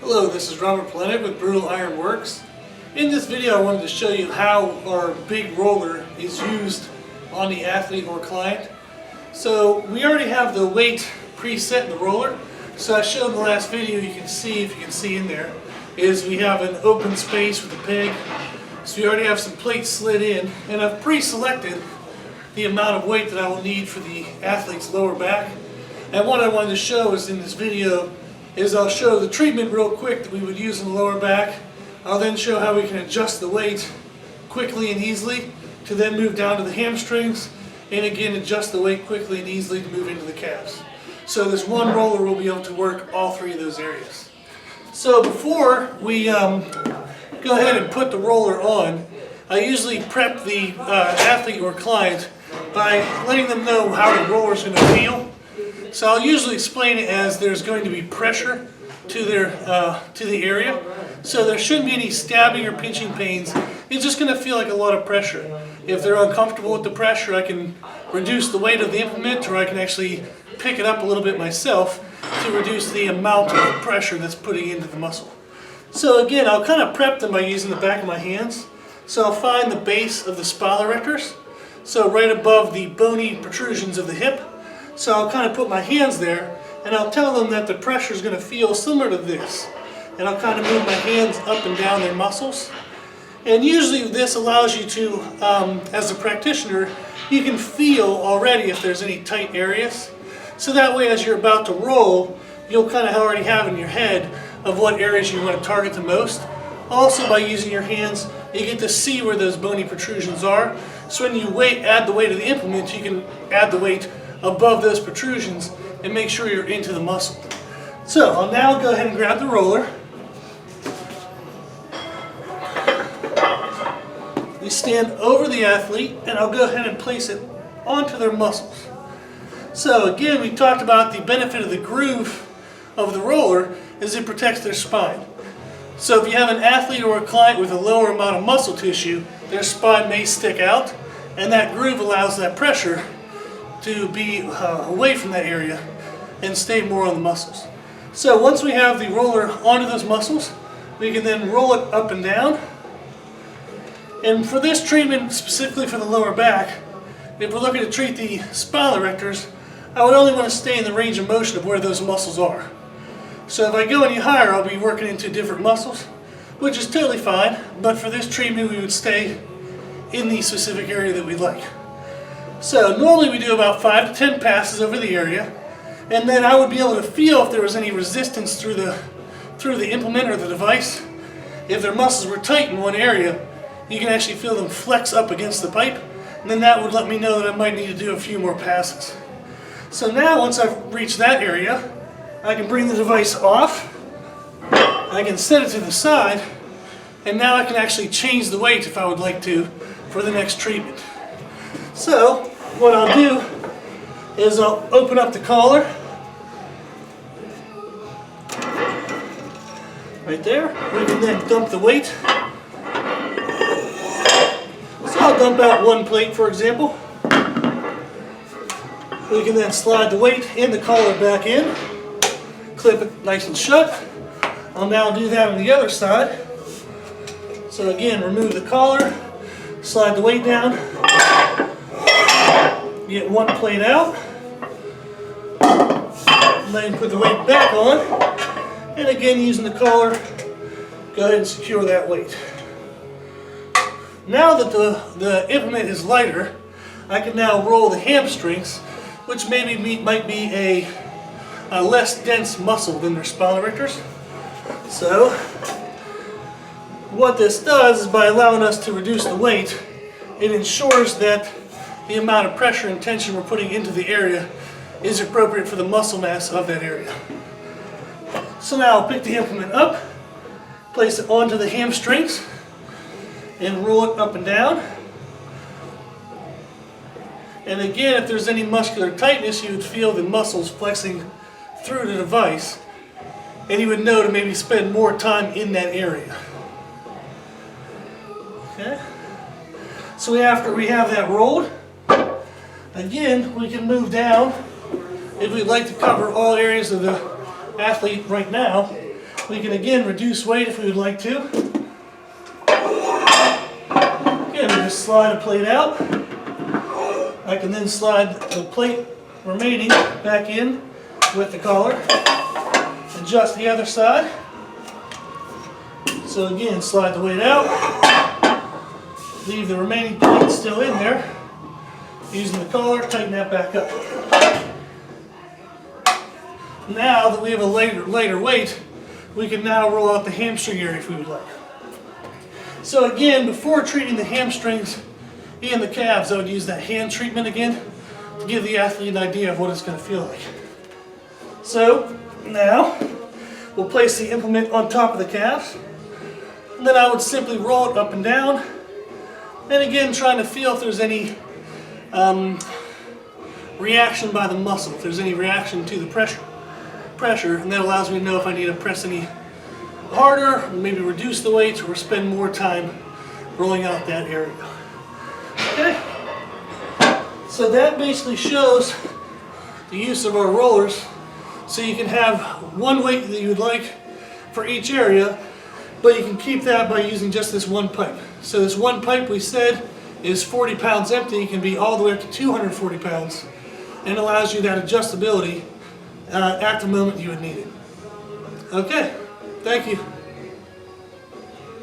Hello, this is Robert Plenek with Brutal Iron Works. In this video I wanted to show you how our big roller is used on the athlete or client. So we already have the weight preset in the roller. So I showed in the last video, you can see, if you can see in there, is we have an open space with a peg. So we already have some plates slid in, and I've pre-selected the amount of weight that I will need for the athlete's lower back. And what I wanted to show is in this video is I'll show the treatment real quick that we would use in the lower back. I'll then show how we can adjust the weight quickly and easily to then move down to the hamstrings, and again adjust the weight quickly and easily to move into the calves. So this one roller will be able to work all three of those areas. So before we go ahead and put the roller on, I usually prep the athlete or client by letting them know how the roller is going to feel. So I'll usually explain it as there's going to be pressure to the area. So there shouldn't be any stabbing or pinching pains. It's just going to feel like a lot of pressure. If they're uncomfortable with the pressure, I can reduce the weight of the implement, or I can actually pick it up a little bit myself to reduce the amount of pressure that's putting into the muscle. So again, I'll kind of prep them by using the back of my hands. So I'll find the base of the spirorectors, so right above the bony protrusions of the hip. So I'll kind of put my hands there, and I'll tell them that the pressure is going to feel similar to this. And I'll kind of move my hands up and down their muscles. And usually this allows you to, as a practitioner, you can feel already if there's any tight areas. So that way as you're about to roll, you'll kind of already have in your head of what areas you want to target the most. Also, by using your hands, you get to see where those bony protrusions are. So when you add the weight of the implement, you can add the weight above those protrusions and make sure you're into the muscle. So I'll now go ahead and grab the roller. We stand over the athlete, and I'll go ahead and place it onto their muscles. So again, we talked about the benefit of the groove of the roller is it protects their spine. So if you have an athlete or a client with a lower amount of muscle tissue, their spine may stick out, and that groove allows that pressure to be away from that area and stay more on the muscles. So once we have the roller onto those muscles, we can then roll it up and down. And for this treatment, specifically for the lower back, if we're looking to treat the spirorectors, I would only want to stay in the range of motion of where those muscles are. So if I go any higher, I'll be working into different muscles, which is totally fine, but for this treatment we would stay in the specific area that we'd like. So normally we do about 5 to 10 passes over the area, and then I would be able to feel if there was any resistance through the implement or the device. If their muscles were tight in one area, you can actually feel them flex up against the pipe, and then that would let me know that I might need to do a few more passes. So now once I've reached that area, I can bring the device off, I can set it to the side, and now I can actually change the weight if I would like to for the next treatment. So what I'll do is I'll open up the collar right there. We can then dump the weight. So I'll dump out one plate, for example. We can then slide the weight in the collar back in, clip it nice and shut. I'll now do that on the other side. So again, remove the collar, slide the weight down, get one plate out, and then put the weight back on, and again using the collar, go ahead and secure that weight. Now that the implement is lighter, I can now roll the hamstrings, which might be a less dense muscle than their spirorectors. So what this does is by allowing us to reduce the weight, it ensures that the amount of pressure and tension we're putting into the area is appropriate for the muscle mass of that area. So now I'll pick the implement up, place it onto the hamstrings, and roll it up and down. And again, if there's any muscular tightness, you would feel the muscles flexing through the device, and you would know to maybe spend more time in that area. Okay? So after we have that rolled, again, we can move down if we'd like to cover all areas of the athlete right now. We can again reduce weight if we would like to. Again, we just slide a plate out. I can then slide the plate remaining back in with the collar. Adjust the other side. So again, slide the weight out. Leave the remaining plate still in there. Using the collar, tighten that back up. Now that we have a lighter weight, we can now roll out the hamstring area if we would like. So again, before treating the hamstrings and the calves, I would use that hand treatment again to give the athlete an idea of what it's going to feel like. So now we'll place the implement on top of the calves, and then I would simply roll it up and down, and again trying to feel if there's any reaction by the muscle, if there's any reaction to the pressure, and that allows me to know if I need to press any harder, or maybe reduce the weight, or spend more time rolling out that area. Okay, so that basically shows the use of our rollers. So you can have one weight that you would like for each area, but you can keep that by using just this one pipe. So this one pipe, we said, is 40 pounds empty. It can be all the way up to 240 pounds, and allows you that adjustability at the moment you would need it. Okay, thank you.